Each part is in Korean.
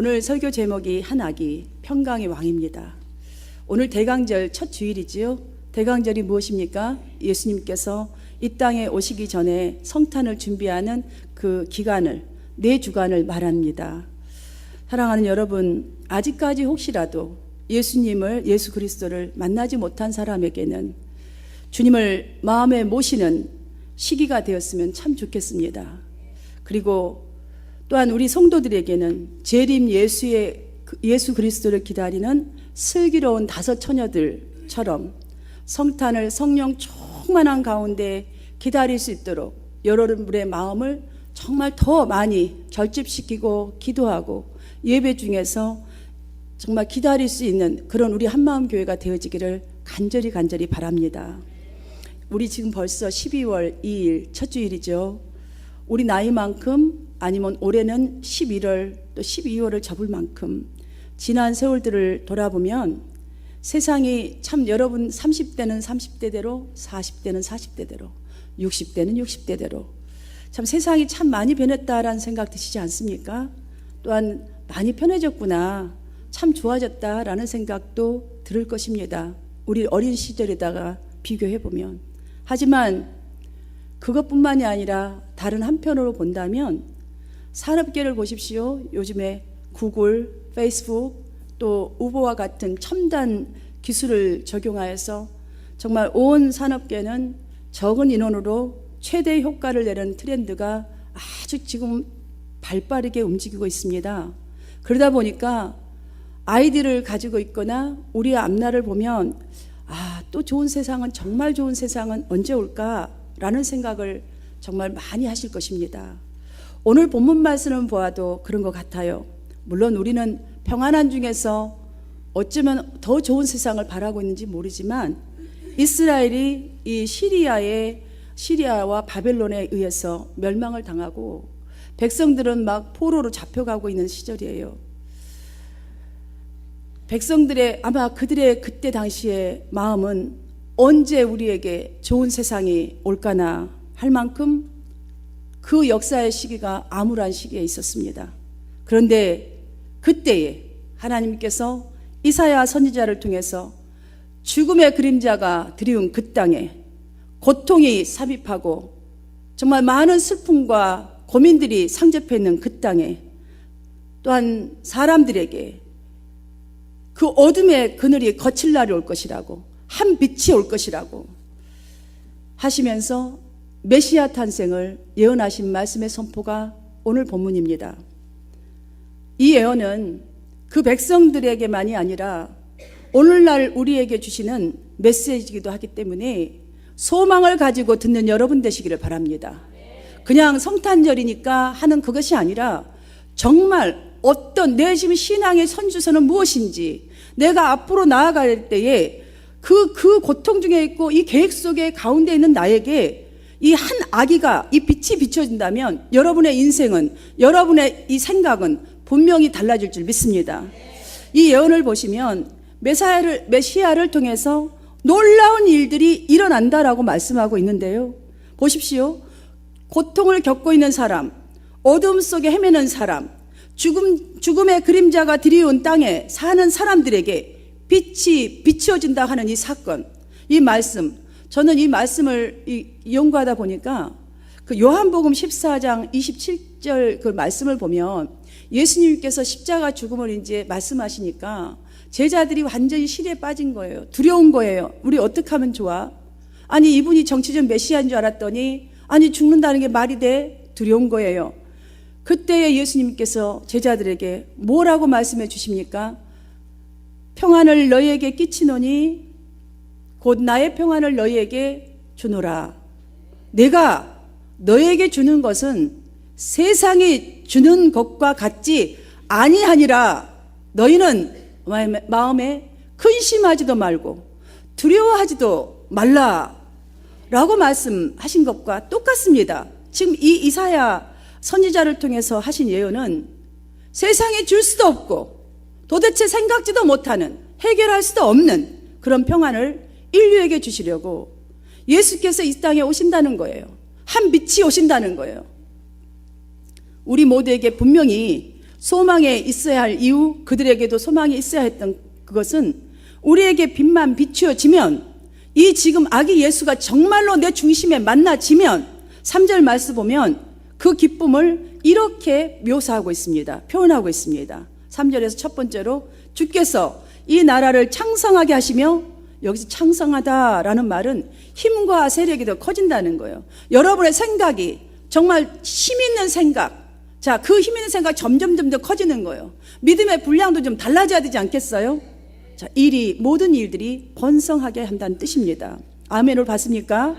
오늘 설교 제목이 한 아기 평강의 왕입니다. 오늘 대강절 첫 주일이지요. 대강절이 무엇입니까? 예수님께서 이 땅에 오시기 전에 성탄을 준비하는 그 기간을, 4주간을 말합니다. 사랑하는 여러분, 아직까지 혹시라도 예수님을, 예수 그리스도를 만나지 못한 사람에게는 주님을 마음에 모시는 시기가 되었으면 참 좋겠습니다. 그리고 또한 우리 성도들에게는 재림 예수 그리스도를 기다리는 슬기로운 5 처녀들처럼 성탄을 성령 충만한 가운데 기다릴 수 있도록 여러분의 마음을 정말 더 많이 결집시키고 기도하고 예배 중에서 정말 기다릴 수 있는 그런 우리 한마음 교회가 되어지기를 간절히 바랍니다. 우리 지금 벌써 12월 2일 첫 주일이죠. 우리 나이만큼 아니면 올해는 11월 또 12월을 접을 만큼 지난 세월들을 돌아보면 세상이 참 여러분 30대는 30대대로 40대는 40대대로 60대는 60대대로 참 세상이 참 많이 변했다라는 생각 드시지 않습니까? 또한 많이 편해졌구나, 참 좋아졌다라는 생각도 들을 것입니다. 우리 어린 시절에다가 비교해보면. 하지만 그것뿐만이 아니라 다른 한편으로 본다면 산업계를 보십시오. 요즘에 구글, 페이스북 또 우버와 같은 첨단 기술을 적용하여서 정말 온 산업계는 적은 인원으로 최대 효과를 내는 트렌드가 아주 지금 발빠르게 움직이고 있습니다. 그러다 보니까 아이들을 가지고 있거나 우리의 앞날을 보면 또 좋은 세상은, 정말 좋은 세상은 언제 올까라는 생각을 정말 많이 하실 것입니다. 오늘 본문 말씀을 보아도 그런 것 같아요. 물론 우리는 평안한 중에서 어쩌면 더 좋은 세상을 바라고 있는지 모르지만 이스라엘이 이 시리아와 바벨론에 의해서 멸망을 당하고 백성들은 막 포로로 잡혀가고 있는 시절이에요. 백성들의 아마 그들의 그때 당시의 마음은 언제 우리에게 좋은 세상이 올까나 할 만큼 그 역사의 시기가 암울한 시기에 있었습니다. 그런데 그때에 하나님께서 이사야 선지자를 통해서 죽음의 그림자가 드리운 그 땅에 고통이 삽입하고 정말 많은 슬픔과 고민들이 상접해 있는 그 땅에 또한 사람들에게 그 어둠의 그늘이 거칠 날이 올 것이라고, 한 빛이 올 것이라고 하시면서 메시아 탄생을 예언하신 말씀의 선포가 오늘 본문입니다. 이 예언은 그 백성들에게만이 아니라 오늘날 우리에게 주시는 메시지이기도 하기 때문에 소망을 가지고 듣는 여러분 되시기를 바랍니다. 그냥 성탄절이니까 하는 그것이 아니라 정말 어떤 내 지금 신앙의 선주선은 무엇인지, 내가 앞으로 나아갈 때에 그 고통 중에 있고 이 계획 속에 가운데 있는 나에게 이 한 아기가 이 빛이 비춰진다면 여러분의 인생은, 여러분의 이 생각은 분명히 달라질 줄 믿습니다. 이 예언을 보시면 메시아를 통해서 놀라운 일들이 일어난다라고 말씀하고 있는데요. 보십시오. 고통을 겪고 있는 사람, 어둠 속에 헤매는 사람, 죽음의 그림자가 드리운 땅에 사는 사람들에게 빛이 비추어진다 하는 이 사건, 이 말씀, 저는 이 말씀을 연구하다 보니까 그 요한복음 14장 27절 그 말씀을 보면 예수님께서 십자가 죽음을 이제 말씀하시니까 제자들이 완전히 시리에 빠진 거예요. 두려운 거예요. 우리 어떻게 하면 좋아? 아니 이분이 정치적 메시아인 줄 알았더니 아니 죽는다는 게 말이 돼? 두려운 거예요. 그때에 예수님께서 제자들에게 뭐라고 말씀해 주십니까? 평안을 너희에게 끼치노니 곧 나의 평안을 너희에게 주노라. 내가 너희에게 주는 것은 세상이 주는 것과 같지 아니하니라. 너희는 마음에 근심하지도 말고 두려워하지도 말라 라고 말씀하신 것과 똑같습니다. 지금 이 이사야 선지자를 통해서 하신 예언은 세상에 줄 수도 없고 도대체 생각지도 못하는, 해결할 수도 없는 그런 평안을 인류에게 주시려고 예수께서 이 땅에 오신다는 거예요. 한 빛이 오신다는 거예요. 우리 모두에게 분명히 소망에 있어야 할 이유, 그들에게도 소망이 있어야 했던 그것은 우리에게 빛만 비추어지면, 이 지금 아기 예수가 정말로 내 중심에 만나지면 3절 말씀 보면 그 기쁨을 이렇게 묘사하고 있습니다. 표현하고 있습니다. 3절에서 첫 번째로 주께서 이 나라를 창성하게 하시며, 여기서 창성하다라는 말은 힘과 세력이 더 커진다는 거예요. 여러분의 생각이 정말 힘 있는 생각, 자, 그 힘 있는 생각 점점 더 커지는 거예요. 믿음의 분량도 좀 달라져야 되지 않겠어요? 자, 모든 일들이 번성하게 한다는 뜻입니다. 아멘을 받습니까?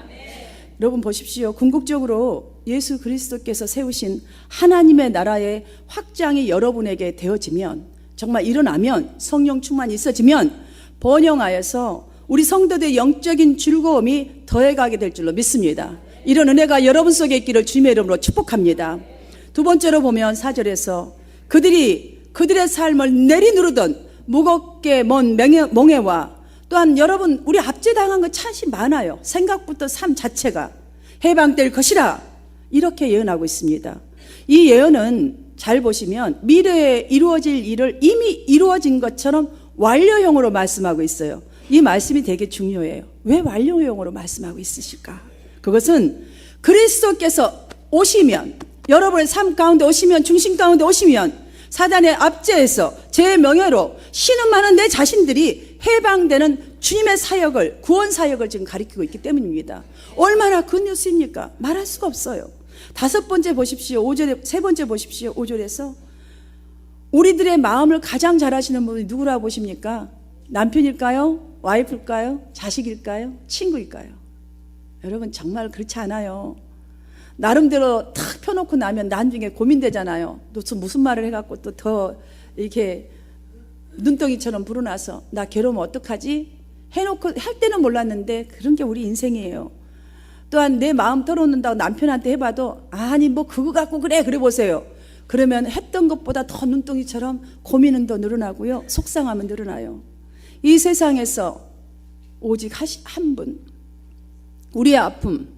여러분 보십시오. 궁극적으로 예수 그리스도께서 세우신 하나님의 나라의 확장이 여러분에게 되어지면, 정말 일어나면, 성령 충만이 있어지면 번영하여서 우리 성도들의 영적인 즐거움이 더해가게 될 줄로 믿습니다. 이런 은혜가 여러분 속에 있기를 주님의 이름으로 축복합니다. 두 번째로 보면 4절에서 그들의 삶을 내리누르던 무겁게 먼 멍에와, 또한 여러분 우리 압제당한 거 참 많아요. 생각부터 삶 자체가 해방될 것이라, 이렇게 예언하고 있습니다. 이 예언은 잘 보시면 미래에 이루어질 일을 이미 이루어진 것처럼 완료형으로 말씀하고 있어요. 이 말씀이 되게 중요해요. 왜 완료형으로 말씀하고 있으실까? 그것은 그리스도께서 오시면, 여러분의 삶 가운데 오시면, 중심 가운데 오시면 사단의 압제에서 제 명예로 신음하는 내 자신들이 해방되는 주님의 사역을, 구원 사역을 지금 가리키고 있기 때문입니다. 얼마나 굿뉴스입니까? 말할 수가 없어요. 다섯 번째 보십시오. 5절에, 세 번째 보십시오. 5절에서 우리들의 마음을 가장 잘 아시는 분이 누구라고 보십니까? 남편일까요? 와이프일까요? 자식일까요? 친구일까요? 여러분 정말 그렇지 않아요. 나름대로 탁 펴놓고 나면 나중에 고민되잖아요. 또 무슨 말을 해갖고 또 더 이렇게 눈덩이처럼 불어나서 나 괴로우면 어떡하지? 해놓고 할 때는 몰랐는데 그런 게 우리 인생이에요. 또한 내 마음 털어놓는다고 남편한테 해봐도 아니 뭐 그거 갖고 그래 보세요. 그러면 했던 것보다 더 눈덩이처럼 고민은 더 늘어나고요, 속상함은 늘어나요. 이 세상에서 오직 한 분, 우리의 아픔,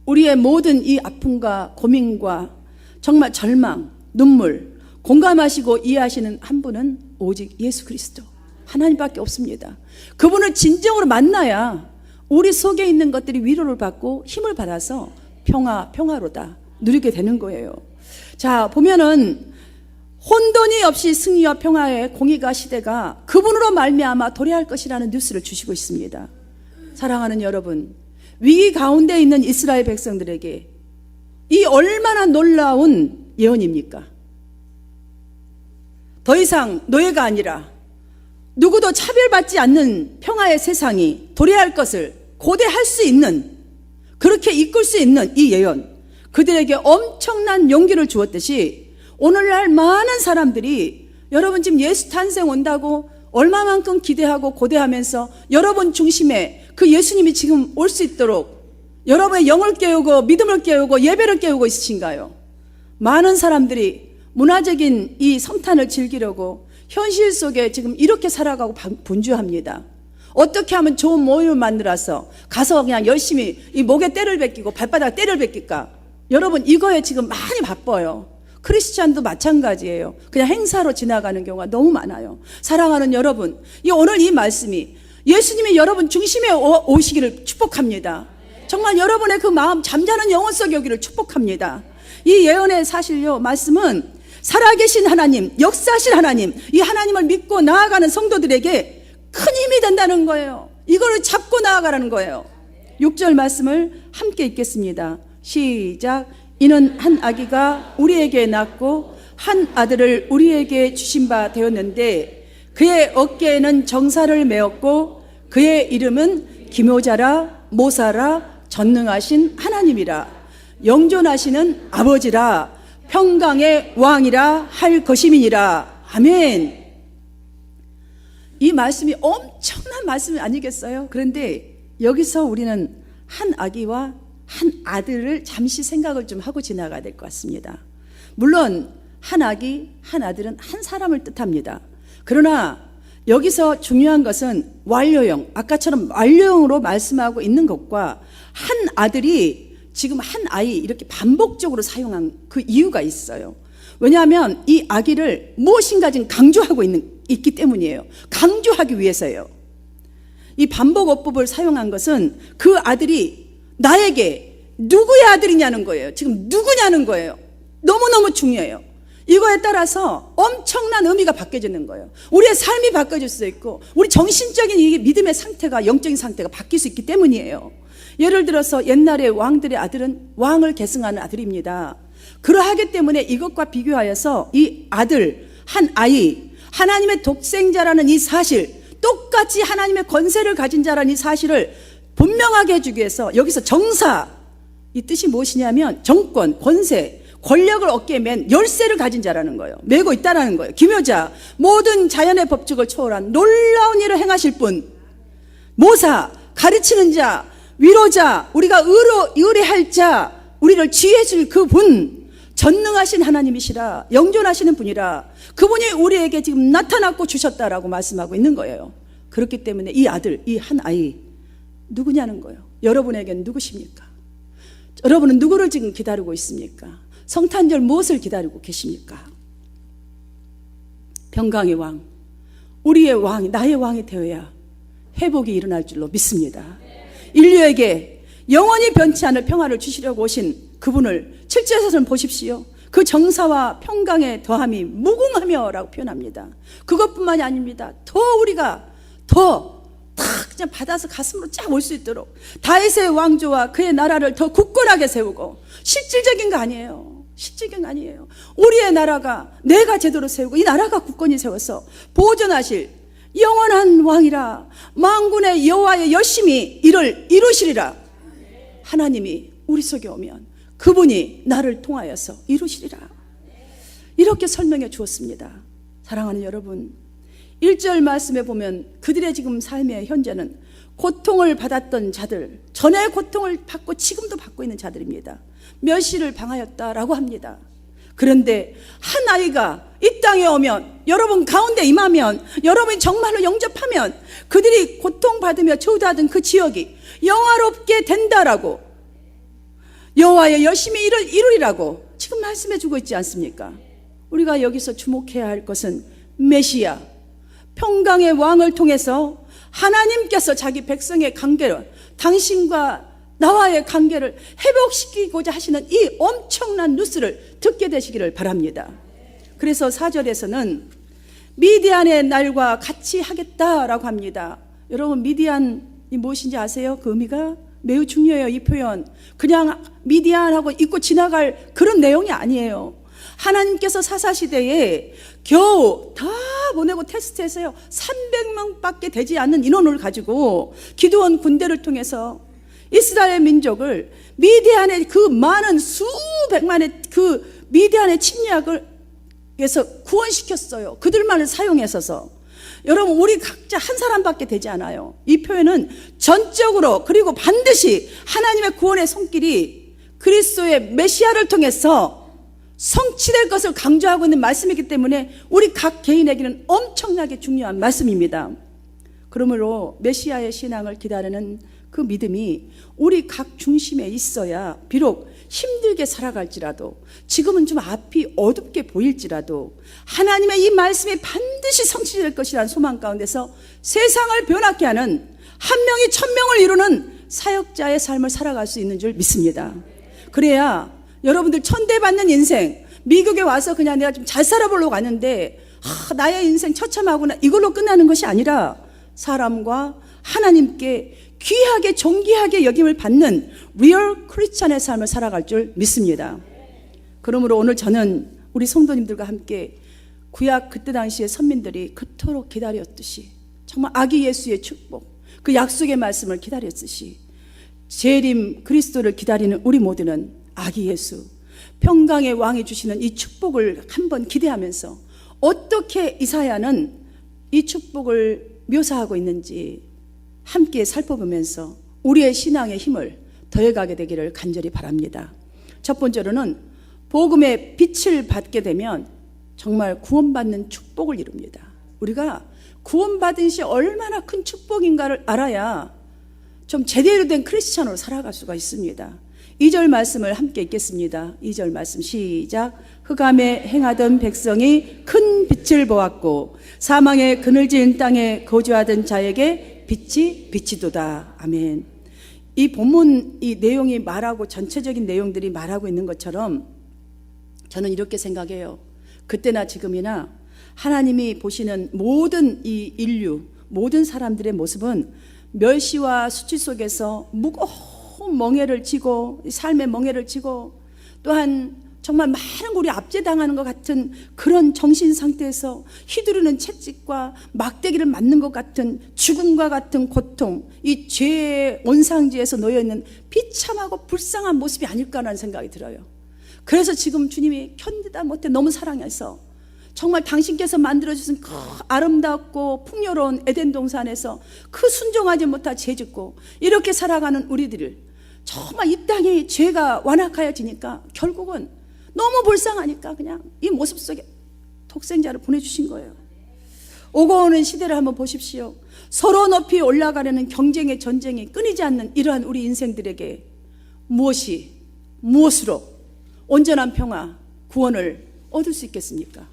우리의 모든 이 아픔과 고민과 정말 절망, 눈물 공감하시고 이해하시는 한 분은 오직 예수 그리스도 하나님밖에 없습니다. 그분을 진정으로 만나야 우리 속에 있는 것들이 위로를 받고 힘을 받아서 평화로다 누리게 되는 거예요. 자, 보면은 혼돈이 없이 승리와 평화의 공의가 시대가 그분으로 말미암아 도래할 것이라는 뉴스를 주시고 있습니다. 사랑하는 여러분, 위기 가운데 있는 이스라엘 백성들에게 이 얼마나 놀라운 예언입니까? 더 이상 노예가 아니라 누구도 차별받지 않는 평화의 세상이 도래할 것을 고대할 수 있는, 그렇게 이끌 수 있는 이 예언, 그들에게 엄청난 용기를 주었듯이 오늘날 많은 사람들이 여러분 지금 예수 탄생 온다고 얼마만큼 기대하고 고대하면서 여러분 중심에 그 예수님이 지금 올 수 있도록 여러분의 영을 깨우고 믿음을 깨우고 예배를 깨우고 있으신가요? 많은 사람들이 문화적인 이 성탄을 즐기려고 현실 속에 지금 이렇게 살아가고 분주합니다. 어떻게 하면 좋은 모임을 만들어서 가서 그냥 열심히 이 목에 때를 베끼고 발바닥에 때를 베낄까? 여러분 이거에 지금 많이 바빠요. 크리스찬도 마찬가지예요. 그냥 행사로 지나가는 경우가 너무 많아요. 사랑하는 여러분, 오늘 이 말씀이 예수님이 여러분 중심에 오시기를 축복합니다. 정말 여러분의 그 마음 잠자는 영혼 속에 오기를 축복합니다. 이 예언의 사실요 말씀은 살아계신 하나님, 역사하신 하나님, 이 하나님을 믿고 나아가는 성도들에게 큰 힘이 된다는 거예요. 이거를 잡고 나아가라는 거예요. 6절 말씀을 함께 읽겠습니다. 시작. 이는 한 아기가 우리에게 낳고 한 아들을 우리에게 주신 바 되었는데 그의 어깨에는 정사를 메었고 그의 이름은 기묘자라 모사라 전능하신 하나님이라 영존하시는 아버지라 평강의 왕이라 할 것임이니라. 아멘. 이 말씀이 엄청난 말씀이 아니겠어요? 그런데 여기서 우리는 한 아기와 한 아들을 잠시 생각을 좀 하고 지나가야 될 것 같습니다. 물론 한 아기, 한 아들은 한 사람을 뜻합니다. 그러나 여기서 중요한 것은 완료형, 아까처럼 완료형으로 말씀하고 있는 것과 한 아들이 지금 한 아이 이렇게 반복적으로 사용한 그 이유가 있어요. 왜냐하면 이 아기를 무엇인가 지금 강조하고 있기 때문이에요. 강조하기 위해서예요. 이 반복어법을 사용한 것은 그 아들이 나에게 누구의 아들이냐는 거예요. 지금 누구냐는 거예요. 너무너무 중요해요. 이거에 따라서 엄청난 의미가 바뀌어지는 거예요. 우리의 삶이 바뀌어질 수 있고 우리 정신적인 이 믿음의 상태가, 영적인 상태가 바뀔 수 있기 때문이에요. 예를 들어서 옛날에 왕들의 아들은 왕을 계승하는 아들입니다. 그러하기 때문에 이것과 비교하여서 이 아들, 한 아이, 하나님의 독생자라는 이 사실, 똑같이 하나님의 권세를 가진 자라는 이 사실을 분명하게 해주기 위해서 여기서 정사, 이 뜻이 무엇이냐면 정권, 권세, 권력을 어깨에 맨 열쇠를 가진 자라는 거예요. 메고 있다라는 거예요. 기묘자, 모든 자연의 법칙을 초월한 놀라운 일을 행하실 분, 모사, 가르치는 자, 위로자, 우리가 의뢰할 자, 우리를 지혜해 줄 그분, 전능하신 하나님이시라, 영존하시는 분이라, 그분이 우리에게 지금 나타났고 주셨다라고 말씀하고 있는 거예요. 그렇기 때문에 이 아들, 이 한 아이 누구냐는 거예요. 여러분에게는 누구십니까? 여러분은 누구를 지금 기다리고 있습니까? 성탄절 무엇을 기다리고 계십니까? 평강의 왕, 우리의 왕이, 나의 왕이 되어야 회복이 일어날 줄로 믿습니다. 인류에게 영원히 변치 않을 평화를 주시려고 오신 그분을 7절에서는 보십시오. 그 정사와 평강의 더함이 무궁하며 라고 표현합니다. 그것뿐만이 아닙니다. 더 우리가 더 탁 그냥 받아서 가슴으로 쫙 올 수 있도록 다윗의 왕조와 그의 나라를 더 굳건하게 세우고, 실질적인 거 아니에요. 실질적인 거 아니에요. 우리의 나라가 내가 제대로 세우고 이 나라가 굳건히 세워서 보존하실 영원한 왕이라, 만군의 여호와의 열심히 이를 이루시리라. 하나님이 우리 속에 오면 그분이 나를 통하여서 이루시리라. 이렇게 설명해 주었습니다. 사랑하는 여러분, 1절 말씀에 보면 그들의 지금 삶의 현재는 고통을 받았던 자들, 전에 고통을 받고 지금도 받고 있는 자들입니다. 멸시를 당하였다라고 합니다. 그런데 한 아이가 이 땅에 오면, 여러분 가운데 임하면, 여러분이 정말로 영접하면 그들이 고통받으며 처우하던 그 지역이 영화롭게 된다라고, 여호와의 열심히 이루리라고 지금 말씀해 주고 있지 않습니까? 우리가 여기서 주목해야 할 것은 메시아, 평강의 왕을 통해서 하나님께서 자기 백성의 관계를, 당신과 나와의 관계를 회복시키고자 하시는 이 엄청난 뉴스를 듣게 되시기를 바랍니다. 그래서 4절에서는 미디안의 날과 같이 하겠다라고 합니다. 여러분, 미디안이 무엇인지 아세요? 그 의미가 매우 중요해요. 이 표현 그냥 미디안하고 잊고 지나갈 그런 내용이 아니에요. 하나님께서 사사시대에 겨우 다 보내고 테스트해서요 300명밖에 되지 않는 인원을 가지고 기드온 군대를 통해서 이스라엘 민족을 미디안의 그 많은 수백만의 그 미디안의 침략을 해서 구원시켰어요. 그들만을 사용해서서. 여러분, 우리 각자 한 사람밖에 되지 않아요. 이 표현은 전적으로, 그리고 반드시 하나님의 구원의 손길이 그리스도의 메시아를 통해서 성취될 것을 강조하고 있는 말씀이기 때문에 우리 각 개인에게는 엄청나게 중요한 말씀입니다. 그러므로 메시아의 신앙을 기다리는 그 믿음이 우리 각 중심에 있어야, 비록 힘들게 살아갈지라도, 지금은 좀 앞이 어둡게 보일지라도 하나님의 이 말씀이 반드시 성취될 것이라는 소망 가운데서 세상을 변하게 하는, 한 명이 1000명을 이루는 사역자의 삶을 살아갈 수 있는 줄 믿습니다. 그래야 여러분들 천대받는 인생, 미국에 와서 그냥 내가 좀 잘 살아보려고 왔는데 나의 인생 처참하구나, 이걸로 끝나는 것이 아니라 사람과 하나님께 귀하게 존귀하게 여김을 받는 리얼 크리스찬의 삶을 살아갈 줄 믿습니다. 그러므로 오늘 저는 우리 성도님들과 함께 구약 그때 당시의 선민들이 그토록 기다렸듯이, 정말 아기 예수의 축복, 그 약속의 말씀을 기다렸듯이 재림 그리스도를 기다리는 우리 모두는 아기 예수, 평강의 왕이 주시는 이 축복을 한번 기대하면서 어떻게 이사야는 이 축복을 묘사하고 있는지 함께 살펴보면서 우리의 신앙의 힘을 더해가게 되기를 간절히 바랍니다. 첫 번째로는 복음의 빛을 받게 되면 정말 구원받는 축복을 이룹니다. 우리가 구원받은 것이 얼마나 큰 축복인가를 알아야 좀 제대로 된 크리스찬으로 살아갈 수가 있습니다. 2절 말씀을 함께 읽겠습니다. 2절 말씀 시작. 흑암에 행하던 백성이 큰 빛을 보았고 사망의 그늘진 땅에 거주하던 자에게 빛이 비치도다. 아멘. 이 본문 이 내용이 말하고 전체적인 내용들이 말하고 있는 것처럼 저는 이렇게 생각해요. 그때나 지금이나 하나님이 보시는 모든 이 인류, 모든 사람들의 모습은 멸시와 수치 속에서 무거운 멍에를 지고 삶의 멍에를 지고 또한 정말 많은 우리 압제당하는 것 같은 그런 정신 상태에서 휘두르는 채찍과 막대기를 맞는 것 같은 죽음과 같은 고통, 이 죄의 온상지에서 놓여있는 비참하고 불쌍한 모습이 아닐까라는 생각이 들어요. 그래서 지금 주님이 견디다 못해 너무 사랑해서 정말 당신께서 만들어주신 그 아름답고 풍요로운 에덴 동산에서 그 순종하지 못한 죄 짓고 이렇게 살아가는 우리들을 정말 이 땅에 죄가 완악하여지니까 결국은 너무 불쌍하니까 그냥 이 모습 속에 독생자를 보내주신 거예요. 오고 오는 시대를 한번 보십시오. 서로 높이 올라가려는 경쟁의 전쟁이 끊이지 않는 이러한 우리 인생들에게 무엇으로 온전한 평화, 구원을 얻을 수 있겠습니까?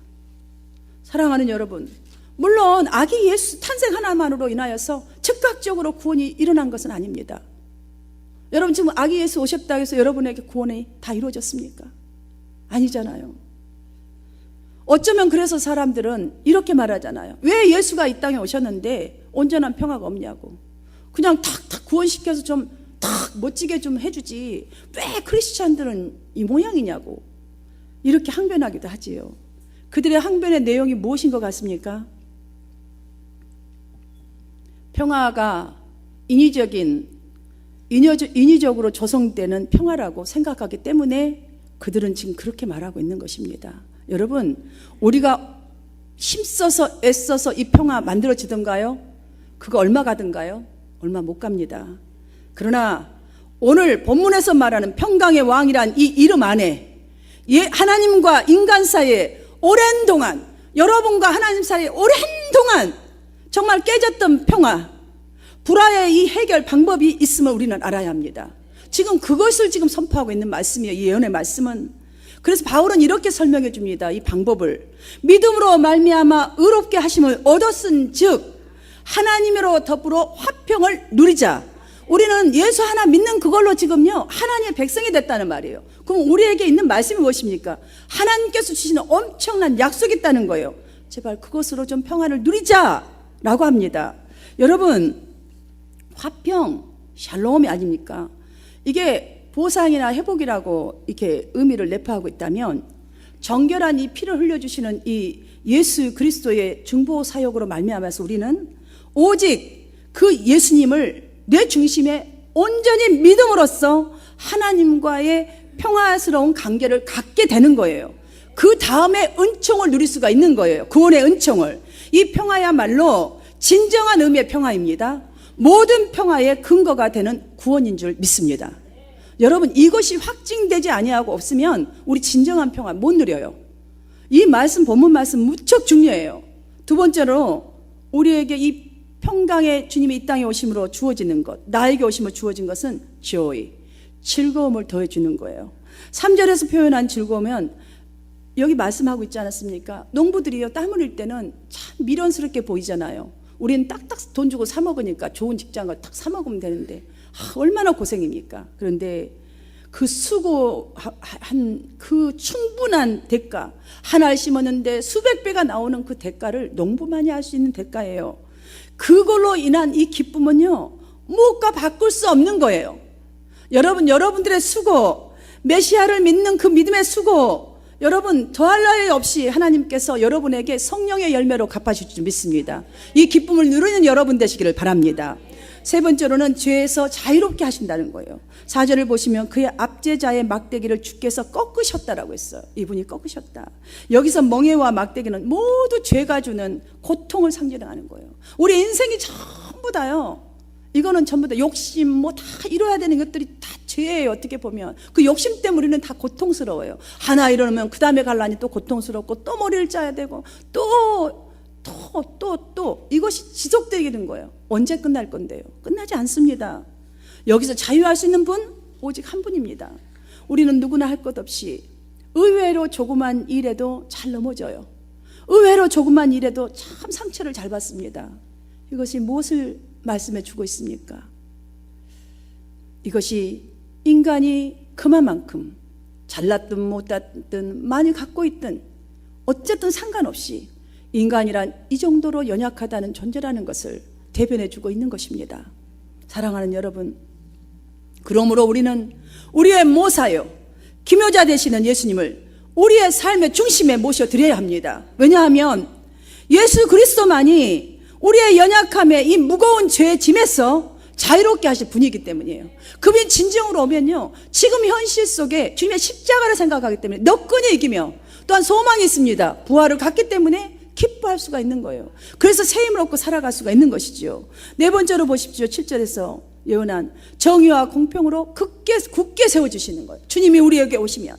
사랑하는 여러분, 물론 아기 예수 탄생 하나만으로 인하여서 즉각적으로 구원이 일어난 것은 아닙니다. 여러분 지금 아기 예수 오셨다 해서 여러분에게 구원이 다 이루어졌습니까? 아니잖아요. 어쩌면 그래서 사람들은 이렇게 말하잖아요. 왜 예수가 이 땅에 오셨는데 온전한 평화가 없냐고. 그냥 탁탁 구원시켜서 좀 탁 멋지게 좀 해주지 왜 크리스찬들은 이 모양이냐고 이렇게 항변하기도 하지요. 그들의 항변의 내용이 무엇인 것 같습니까? 평화가 인위적으로 조성되는 평화라고 생각하기 때문에 그들은 지금 그렇게 말하고 있는 것입니다. 여러분, 우리가 힘써서 애써서 이 평화 만들어지던가요? 그거 얼마 가든가요? 얼마 못 갑니다. 그러나 오늘 본문에서 말하는 평강의 왕이란 이 이름 안에 하나님과 인간 사이에 오랜 동안, 여러분과 하나님 사이에 오랜 동안 정말 깨졌던 평화, 불화의 이 해결 방법이 있음을 우리는 알아야 합니다. 지금 그것을 지금 선포하고 있는 말씀이에요. 이 예언의 말씀은. 그래서 바울은 이렇게 설명해 줍니다. 이 방법을. 믿음으로 말미암아 의롭게 하심을 얻었은 즉 하나님으로 더불어 화평을 누리자. 우리는 예수 하나 믿는 그걸로 지금요 하나님의 백성이 됐다는 말이에요. 그럼 우리에게 있는 말씀이 무엇입니까? 하나님께서 주시는 엄청난 약속이 있다는 거예요. 제발 그것으로 좀 평화를 누리자라고 합니다. 여러분, 화평, 샬롬이 아닙니까? 이게 보상이나 회복이라고 이렇게 의미를 내포하고 있다면 정결한 이 피를 흘려주시는 이 예수 그리스도의 중보 사역으로 말미암아서 우리는 오직 그 예수님을 내 중심에 온전히 믿음으로써 하나님과의 평화스러운 관계를 갖게 되는 거예요. 그 다음에 은총을 누릴 수가 있는 거예요. 구원의 은총을. 이 평화야말로 진정한 의미의 평화입니다. 모든 평화의 근거가 되는 구원인 줄 믿습니다. 여러분, 이것이 확증되지 아니하고 없으면 우리 진정한 평화 못 누려요. 이 말씀, 본문 말씀 무척 중요해요. 두 번째로 우리에게 이 평강의 주님이 이 땅에 오심으로 주어지는 것, 나에게 오심으로 주어진 것은 joy, 즐거움을 더해주는 거예요. 3절에서 표현한 즐거움은 여기 말씀하고 있지 않았습니까? 농부들이요 땀 흘릴 때는 참 미련스럽게 보이잖아요. 우리는 딱딱 돈 주고 사 먹으니까 좋은 직장을 딱 사 먹으면 되는데 얼마나 고생입니까? 그런데 그 수고한 그 충분한 대가, 한 알 심었는데 수백 배가 나오는 그 대가를 농부만이 할 수 있는 대가예요. 그걸로 인한 이 기쁨은요 무엇과 바꿀 수 없는 거예요. 여러분들의 수고, 메시아를 믿는 그 믿음의 수고, 여러분 더할 나위 없이 하나님께서 여러분에게 성령의 열매로 갚아주실 줄 믿습니다. 이 기쁨을 누리는 여러분 되시기를 바랍니다. 세 번째로는 죄에서 자유롭게 하신다는 거예요. 4절을 보시면 그의 압제자의 막대기를 주께서 꺾으셨다라고 했어요. 이분이 꺾으셨다. 여기서 멍에와 막대기는 모두 죄가 주는 고통을 상징하는 거예요. 우리 인생이 전부 다요, 이거는 전부 다 욕심 뭐 다 이뤄야 되는 것들이 다 죄예요. 어떻게 보면 그 욕심 때문에 우리는 다 고통스러워요. 하나 이러면 그 다음에 갈라니 또 고통스럽고 또 머리를 짜야 되고 또 이것이 지속되게 된 거예요. 언제 끝날 건데요? 끝나지 않습니다. 여기서 자유할 수 있는 분 오직 한 분입니다. 우리는 누구나 할 것 없이 의외로 조그만 일에도 잘 넘어져요. 의외로 조그만 일에도 참 상처를 잘 받습니다. 이것이 무엇을 말씀해 주고 있습니까? 이것이 인간이 그만큼 잘났든 못났든 많이 갖고 있든 어쨌든 상관없이 인간이란 이 정도로 연약하다는 존재라는 것을 대변해 주고 있는 것입니다. 사랑하는 여러분, 그러므로 우리는 우리의 모사요 기묘자 되시는 예수님을 우리의 삶의 중심에 모셔드려야 합니다. 왜냐하면 예수 그리스도만이 우리의 연약함에 이 무거운 죄의 짐에서 자유롭게 하실 분이기 때문이에요. 그분이 진정으로 오면요, 지금 현실 속에 주님의 십자가를 생각하기 때문에 너끈히 이기며 또한 소망이 있습니다. 부활을 갖기 때문에 기뻐할 수가 있는 거예요. 그래서 새 힘을 얻고 살아갈 수가 있는 것이죠. 네 번째로 보십시오. 7절에서 예언한 정의와 공평으로 굳게 세워주시는 거예요. 주님이 우리에게 오시면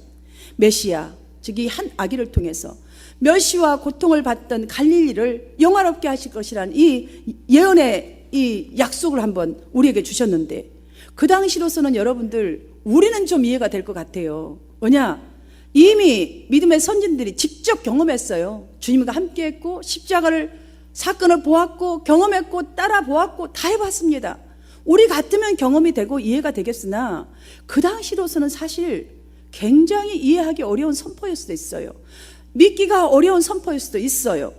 메시아, 즉 이 한 아기를 통해서 멸시와 고통을 받던 갈릴리를 영화롭게 하실 것이라는 이 예언의 이 약속을 한번 우리에게 주셨는데, 그 당시로서는 여러분들 우리는 좀 이해가 될 것 같아요. 왜냐? 이미 믿음의 선진들이 직접 경험했어요. 주님과 함께했고 십자가를 사건을 보았고 경험했고 따라 보았고 다 해봤습니다. 우리 같으면 경험이 되고 이해가 되겠으나 그 당시로서는 사실 굉장히 이해하기 어려운 선포일 수도 있어요. 믿기가 어려운 선포일 수도 있어요.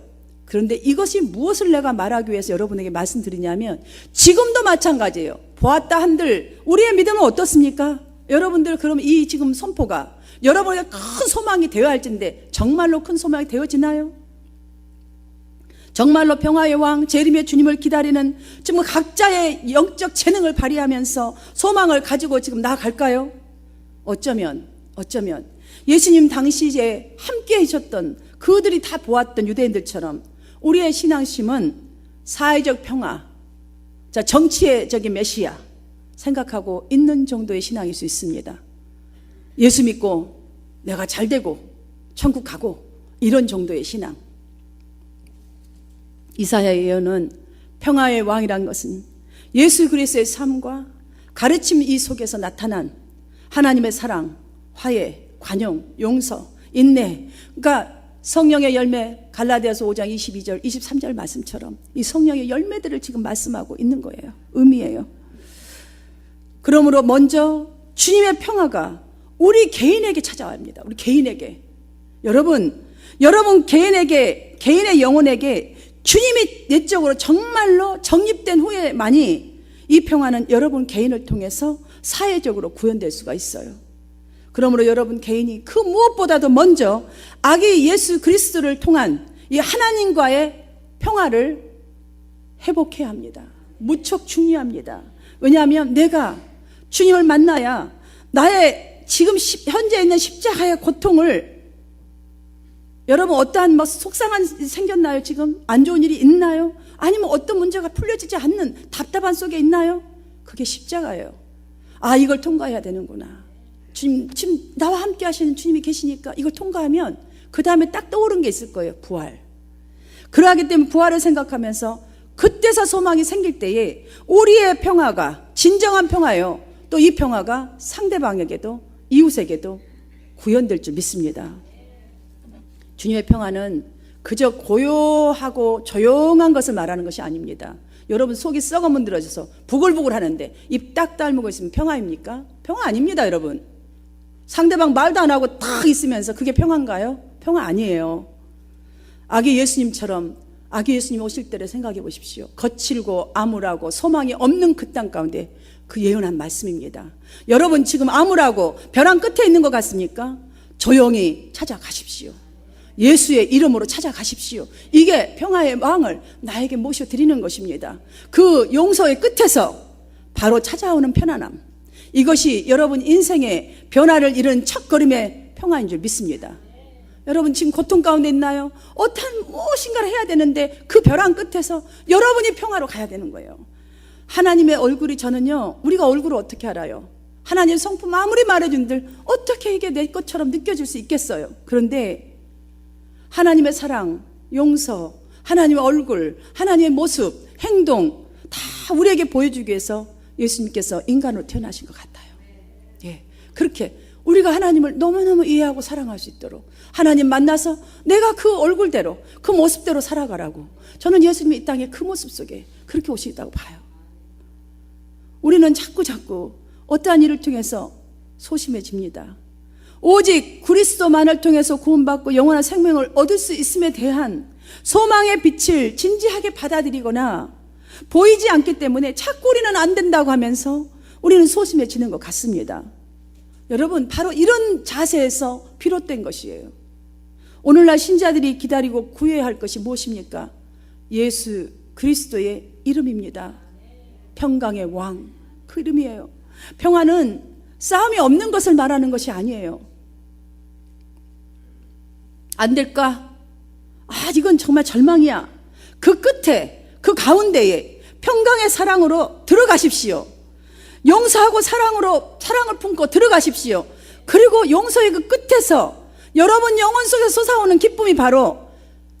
그런데 이것이 무엇을 내가 말하기 위해서 여러분에게 말씀드리냐면, 지금도 마찬가지예요. 보았다 한들 우리의 믿음은 어떻습니까? 여러분들 그럼 이 지금 선포가 여러분에게 큰 소망이 되어야 할텐데 정말로 큰 소망이 되어지나요? 정말로 평화의 왕 재림의 주님을 기다리는 지금 각자의 영적 재능을 발휘하면서 소망을 가지고 지금 나아갈까요? 어쩌면 예수님 당시에 함께 하셨던 그들이 다 보았던 유대인들처럼 우리의 신앙심은 사회적 평화, 자 정치적인 메시아 생각하고 있는 정도의 신앙일 수 있습니다. 예수 믿고 내가 잘 되고 천국 가고 이런 정도의 신앙. 이사야의 예언은 평화의 왕이란 것은 예수 그리스도의 삶과 가르침 이 속에서 나타난 하나님의 사랑, 화해, 관용, 용서, 인내, 그러니까 성령의 열매, 갈라디아서 5장 22절, 23절 말씀처럼 이 성령의 열매들을 지금 말씀하고 있는 거예요. 의미예요. 그러므로 먼저 주님의 평화가 우리 개인에게 찾아와야 합니다. 우리 개인에게. 여러분 개인에게, 개인의 영혼에게 주님이 내적으로 정말로 정립된 후에만이 이 평화는 여러분 개인을 통해서 사회적으로 구현될 수가 있어요. 그러므로 여러분 개인이 그 무엇보다도 먼저 아기 예수 그리스도를 통한 이 하나님과의 평화를 회복해야 합니다. 무척 중요합니다. 왜냐하면 내가 주님을 만나야 나의 지금 현재 있는 십자가의 고통을, 여러분 어떠한 속상한 일이 생겼나요? 지금 안 좋은 일이 있나요? 아니면 어떤 문제가 풀려지지 않는 답답한 속에 있나요? 그게 십자가예요. 아, 이걸 통과해야 되는구나. 지금 나와 함께 하시는 주님이 계시니까 이걸 통과하면 그 다음에 딱 떠오른 게 있을 거예요. 부활. 그러하기 때문에 부활을 생각하면서 그때서 소망이 생길 때에 우리의 평화가 진정한 평화예요. 또 이 평화가 상대방에게도 이웃에게도 구현될 줄 믿습니다. 주님의 평화는 그저 고요하고 조용한 것을 말하는 것이 아닙니다. 여러분 속이 썩어 문드러져서 부글부글 하는데 입 딱 다물고 있으면 평화입니까? 평화 아닙니다. 여러분 상대방 말도 안 하고 딱 있으면서 그게 평화인가요? 평화 아니에요. 아기 예수님처럼 아기 예수님 오실 때를 생각해 보십시오. 거칠고 암울하고 소망이 없는 그 땅 가운데 그 예언한 말씀입니다. 여러분 지금 암울하고 벼랑 끝에 있는 것 같습니까? 조용히 찾아가십시오. 예수의 이름으로 찾아가십시오. 이게 평화의 왕을 나에게 모셔드리는 것입니다. 그 용서의 끝에서 바로 찾아오는 편안함, 이것이 여러분 인생의 변화를 이룬 첫걸음의 평화인 줄 믿습니다. 여러분 지금 고통 가운데 있나요? 어떤 무엇인가를 해야 되는데 그 벼랑 끝에서 여러분이 평화로 가야 되는 거예요. 하나님의 얼굴이, 저는요, 우리가 얼굴을 어떻게 알아요? 하나님의 성품 아무리 말해준들 어떻게 이게 내 것처럼 느껴질 수 있겠어요? 그런데 하나님의 사랑, 용서, 하나님의 얼굴, 하나님의 모습, 행동 다 우리에게 보여주기 위해서 예수님께서 인간으로 태어나신 것 같아요. 그렇게 우리가 하나님을 너무너무 이해하고 사랑할 수 있도록 하나님 만나서 내가 그 얼굴대로 그 모습대로 살아가라고. 저는 예수님이 이 땅에 그 모습 속에 그렇게 오시겠다고 봐요. 우리는 자꾸 어떠한 일을 통해서 소심해집니다. 오직 그리스도만을 통해서 구원받고 영원한 생명을 얻을 수 있음에 대한 소망의 빛을 진지하게 받아들이거나 보이지 않기 때문에 자꾸 우리는 안 된다고 하면서 우리는 소심해지는 것 같습니다. 여러분, 바로 이런 자세에서 비롯된 것이에요. 오늘날 신자들이 기다리고 구해야 할 것이 무엇입니까? 예수 그리스도의 이름입니다. 평강의 왕, 그 이름이에요. 평화는 싸움이 없는 것을 말하는 것이 아니에요. 안 될까? 이건 정말 절망이야. 그 끝에, 그 가운데에 평강의 사랑으로 들어가십시오. 용서하고 사랑을 품고 들어가십시오. 그리고 용서의 그 끝에서 여러분 영혼 속에 솟아오는 기쁨이 바로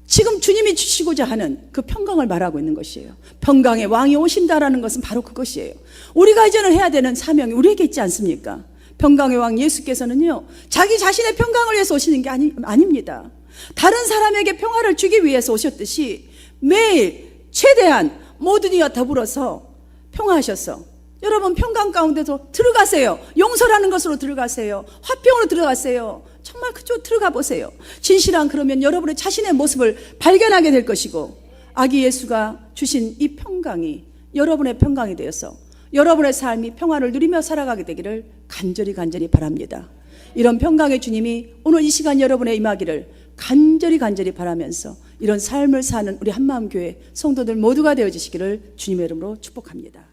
지금 주님이 주시고자 하는 그 평강을 말하고 있는 것이에요. 평강의 왕이 오신다라는 것은 바로 그것이에요. 우리가 이제는 해야 되는 사명이 우리에게 있지 않습니까? 평강의 왕 예수께서는요, 자기 자신의 평강을 위해서 오시는 게 아닙니다. 다른 사람에게 평화를 주기 위해서 오셨듯이 매일 최대한 모든 이와 더불어서 평화하셔서 여러분 평강 가운데서 들어가세요. 용서라는 것으로 들어가세요. 화평으로 들어가세요. 정말 그쪽 들어가 보세요. 진실한 그러면 여러분의 자신의 모습을 발견하게 될 것이고, 아기 예수가 주신 이 평강이 여러분의 평강이 되어서 여러분의 삶이 평화를 누리며 살아가게 되기를 간절히 바랍니다. 이런 평강의 주님이 오늘 이 시간 여러분의 임하기를 간절히 바라면서 이런 삶을 사는 우리 한마음교회 성도들 모두가 되어주시기를 주님의 이름으로 축복합니다.